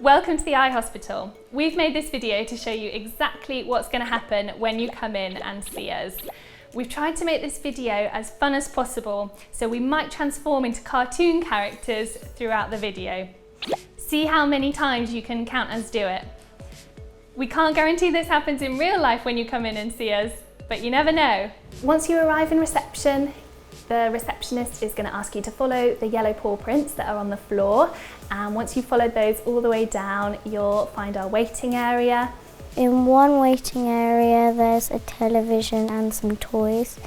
Welcome to the eye hospital. We've made this video to show you exactly what's going to happen when you come in and see us. We've tried to make this video as fun as possible, so we might transform into cartoon characters throughout the video. See how many times you can count us do it. We can't guarantee this happens in real life when you come in and see us, but you never know. Once you arrive in reception, the receptionist is going to ask you to follow the yellow paw prints that are on the floor, and once you've followed those all the way down, you'll find our waiting area. In one waiting area there's a television and some toys,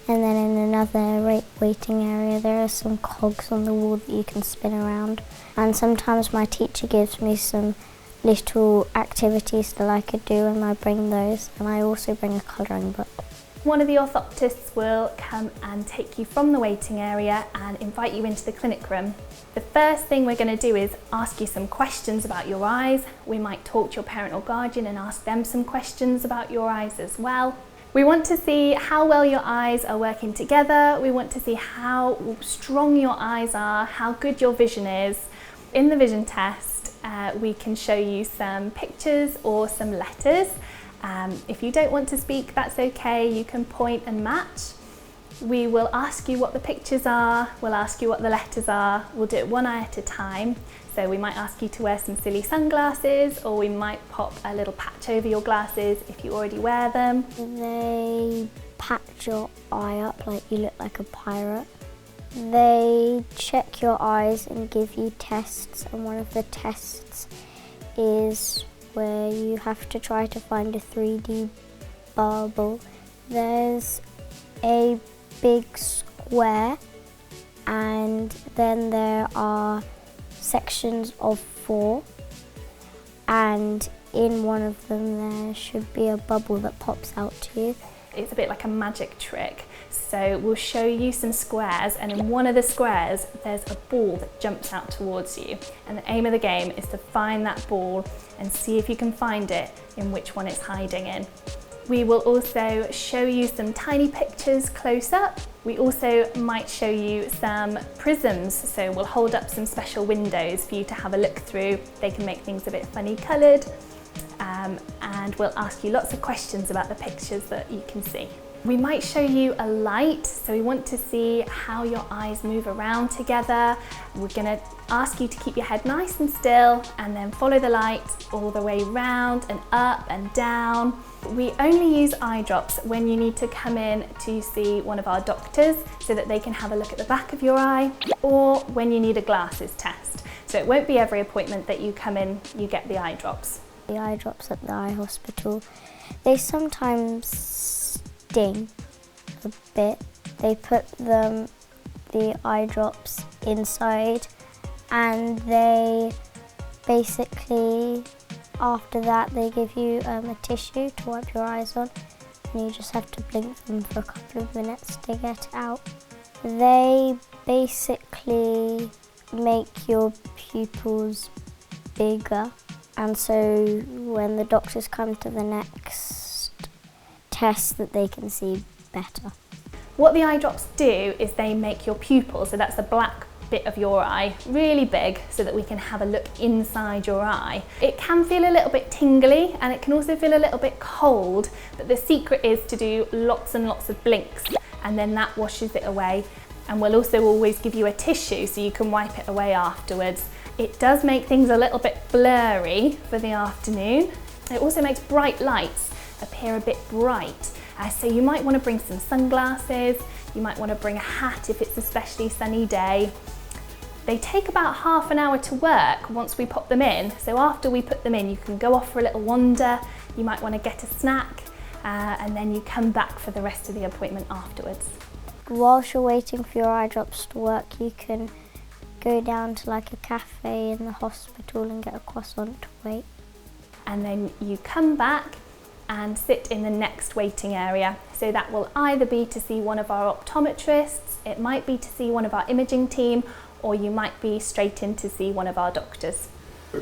and then in another waiting area there are some cogs on the wall that you can spin around. And sometimes my teacher gives me some little activities that I could do, and I bring those, and I also bring a colouring book. One of the orthoptists will come and take you from the waiting area and invite you into the clinic room. The first thing we're going to do is ask you some questions about your eyes. We might talk to your parent or guardian and ask them some questions about your eyes as well. We want to see how well your eyes are working together. We want to see how strong your eyes are, how good your vision is. In the vision test, we can show you some pictures or some letters. If you don't want to speak, that's okay, you can point and match. We will ask you what the pictures are, we'll ask you what the letters are, we'll do it one eye at a time. So we might ask you to wear some silly sunglasses, or we might pop a little patch over your glasses if you already wear them. They patch your eye up like you look like a pirate. They check your eyes and give you tests, and one of the tests is where you have to try to find a 3D bubble. There's a big square, and then there are sections of 4, and in one of them there should be a bubble that pops out to you. It's a bit like a magic trick. So we'll show you some squares, and in one of the squares there's a ball that jumps out towards you, and the aim of the game is to find that ball and see if you can find it in which one it's hiding in. We will also show you some tiny pictures close up. We also might show you some prisms, so we'll hold up some special windows for you to have a look through. They can make things a bit funny coloured, and we'll ask you lots of questions about the pictures that you can see. We might show you a light, so we want to see how your eyes move around together. We're going to ask you to keep your head nice and still, and then follow the light all the way round and up and down. We only use eye drops when you need to come in to see one of our doctors so that they can have a look at the back of your eye, or when you need a glasses test. So it won't be every appointment that you come in you get the eye drops. The eye drops at the eye hospital, they sometimes sting a bit. They put the eye drops inside, and they basically, after that, they give you a tissue to wipe your eyes on, and you just have to blink them for a couple of minutes to get it out. They basically make your pupils bigger, and so when the doctors come to the next test, that they can see better. What the eye drops do is they make your pupil, so that's the black bit of your eye, really big so that we can have a look inside your eye. It can feel a little bit tingly, and it can also feel a little bit cold, but the secret is to do lots and lots of blinks, and then that washes it away. And we'll also always give you a tissue so you can wipe it away afterwards. It does make things a little bit blurry for the afternoon. It also makes bright lights appear a bit bright. So you might want to bring some sunglasses, you might want to bring a hat if it's an especially sunny day. They take about half an hour to work once we pop them in, so after we put them in you can go off for a little wander, you might want to get a snack, and then you come back for the rest of the appointment afterwards. Whilst you're waiting for your eye drops to work, you can go down to like a cafe in the hospital and get a croissant to wait. And then you come back and sit in the next waiting area. So that will either be to see one of our optometrists, it might be to see one of our imaging team, or you might be straight in to see one of our doctors.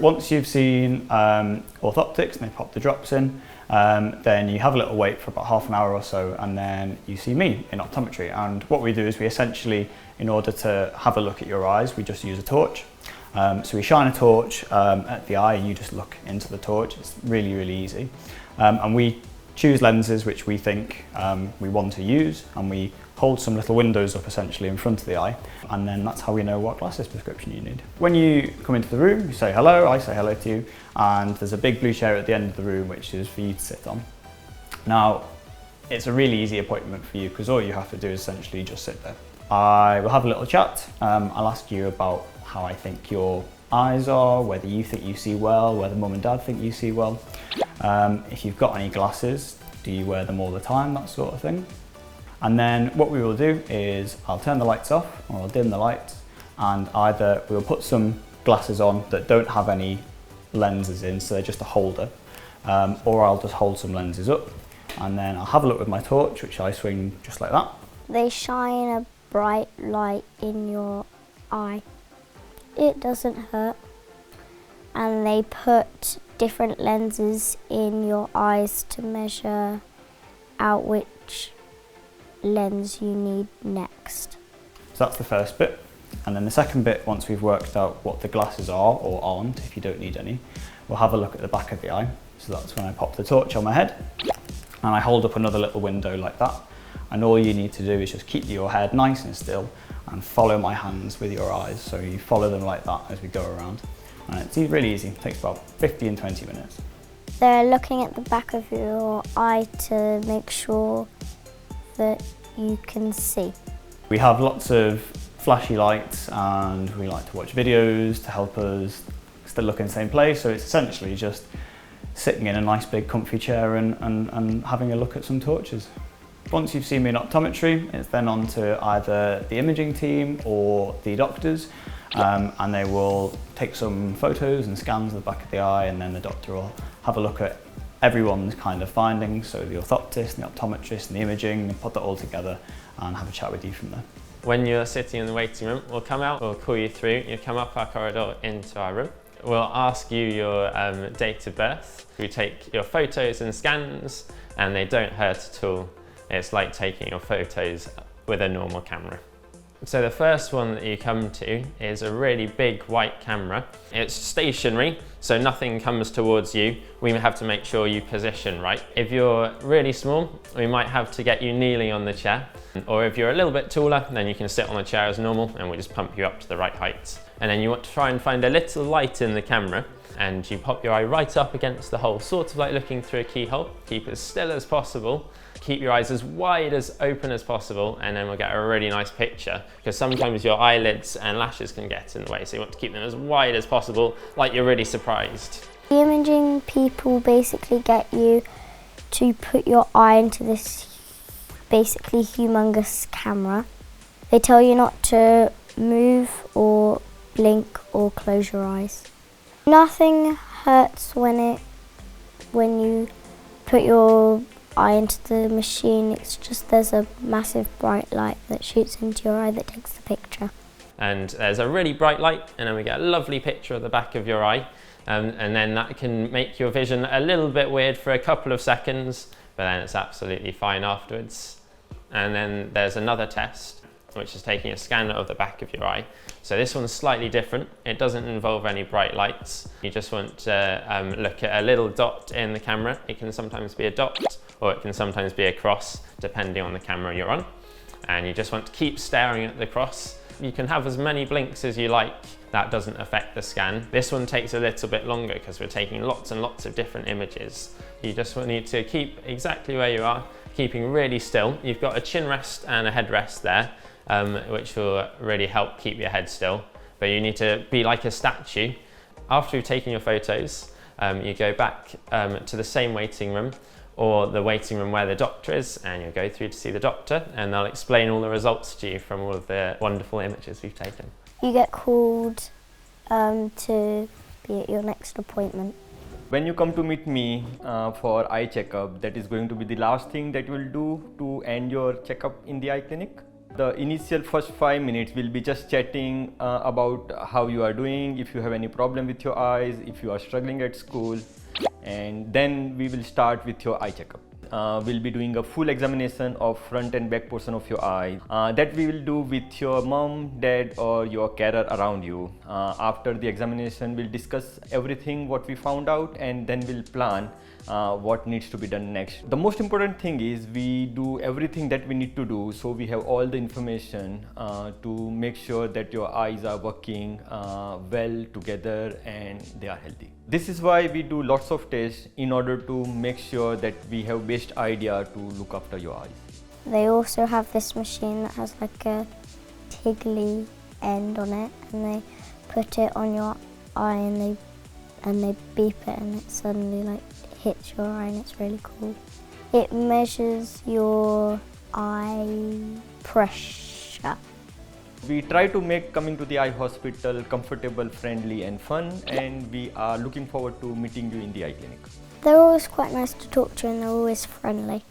Once you've seen Orthoptist and they pop the drops in, then you have a little wait for about half an hour or so, and then you see me in optometry. And what we do is we essentially, in order to have a look at your eyes, we just use a torch. So we shine a torch at the eye and you just look into the torch. It's really, really easy. And we choose lenses which we think we want to use, and we hold some little windows up essentially in front of the eye, and then that's how we know what glasses prescription you need. When you come into the room, you say hello, I say hello to you, and there's a big blue chair at the end of the room which is for you to sit on. Now, it's a really easy appointment for you because all you have to do is essentially just sit there. I will have a little chat. I'll ask you about how I think your eyes are, whether you think you see well, whether mum and dad think you see well. If you've got any glasses, do you wear them all the time, that sort of thing. And then what we will do is I'll turn the lights off or I'll dim the lights, and either we'll put some glasses on that don't have any lenses in, so they're just a holder, or I'll just hold some lenses up, and then I'll have a look with my torch, which I swing just like that. They shine a bright light in your eye. It doesn't hurt. And they put different lenses in your eyes to measure out which lens you need next. So that's the first bit. And then the second bit, once we've worked out what the glasses are or aren't, if you don't need any, we'll have a look at the back of the eye. So that's when I pop the torch on my head and I hold up another little window like that. And all you need to do is just keep your head nice and still and follow my hands with your eyes. So you follow them like that as we go around. And it's really easy. It takes about 15, 20 minutes. They're looking at the back of your eye to make sure that you can see. We have lots of flashy lights and we like to watch videos to help us still look in the same place. So it's essentially just sitting in a nice big comfy chair and having a look at some torches. Once you've seen me in optometry, it's then on to either the imaging team or the doctors, and they will take some photos and scans of the back of the eye, and then the doctor will have a look at everyone's kind of findings, so the orthoptist and the optometrist and the imaging, and put that all together and have a chat with you from there. When you're sitting in the waiting room, we'll come out, we'll call you through, you come up our corridor into our room. We'll ask you your date of birth. We take your photos and scans, and they don't hurt at all. It's like taking your photos with a normal camera. So the first one that you come to is a really big white camera. It's stationary, so nothing comes towards you. We have to make sure you position right. If you're really small, we might have to get you kneeling on the chair. Or if you're a little bit taller, then you can sit on the chair as normal and we just pump you up to the right height. And then you want to try and find a little light in the camera, and you pop your eye right up against the hole, sort of like looking through a keyhole. Keep as still as possible. Keep your eyes as wide as open as possible, and then we'll get a really nice picture, because sometimes your eyelids and lashes can get in the way, so you want to keep them as wide as possible, like you're really surprised. The imaging people basically get you to put your eye into this basically humongous camera. They tell you not to move or blink or close your eyes. Nothing hurts when you put your eye into the machine. It's just there's a massive bright light that shoots into your eye that takes the picture. And there's a really bright light, and then we get a lovely picture of the back of your eye, and then that can make your vision a little bit weird for a couple of seconds, but then it's absolutely fine afterwards. And then there's another test, which is taking a scan of the back of your eye. So this one's slightly different. It doesn't involve any bright lights. You just want to look at a little dot in the camera. It can sometimes be a dot, or it can sometimes be a cross, depending on the camera you're on. And you just want to keep staring at the cross. You can have as many blinks as you like. That doesn't affect the scan. This one takes a little bit longer because we're taking lots and lots of different images. You just need to keep exactly where you are, keeping really still. You've got a chin rest and a head rest there, which will really help keep your head still. But you need to be like a statue. After you've taken your photos, you go back to the same waiting room, or the waiting room where the doctor is, and you'll go through to see the doctor, and they'll explain all the results to you from all of the wonderful images we've taken. You get called to be at your next appointment. When you come to meet me for eye checkup, that is going to be the last thing that you will do to end your checkup in the eye clinic. The initial first 5 minutes will be just chatting about how you are doing, if you have any problem with your eyes, if you are struggling at school, and then we will start with your eye checkup. we'll be doing a full examination of front and back portion of your eye. That we will do with your mom, dad or your carer around you. After the examination, we'll discuss everything what we found out, and then we'll plan what needs to be done next. The most important thing is we do everything that we need to do, so we have all the information to make sure that your eyes are working well together and they are healthy. This is why we do lots of tests in order to make sure that we have best idea to look after your eyes. They also have this machine that has like a tiggly end on it, and they put it on your eye and they beep it, and it suddenly like hits your eye, and it's really cool. It measures your eye pressure. We try to make coming to the eye hospital comfortable, friendly and fun, and we are looking forward to meeting you in the eye clinic. They're always quite nice to talk to, and they're always friendly.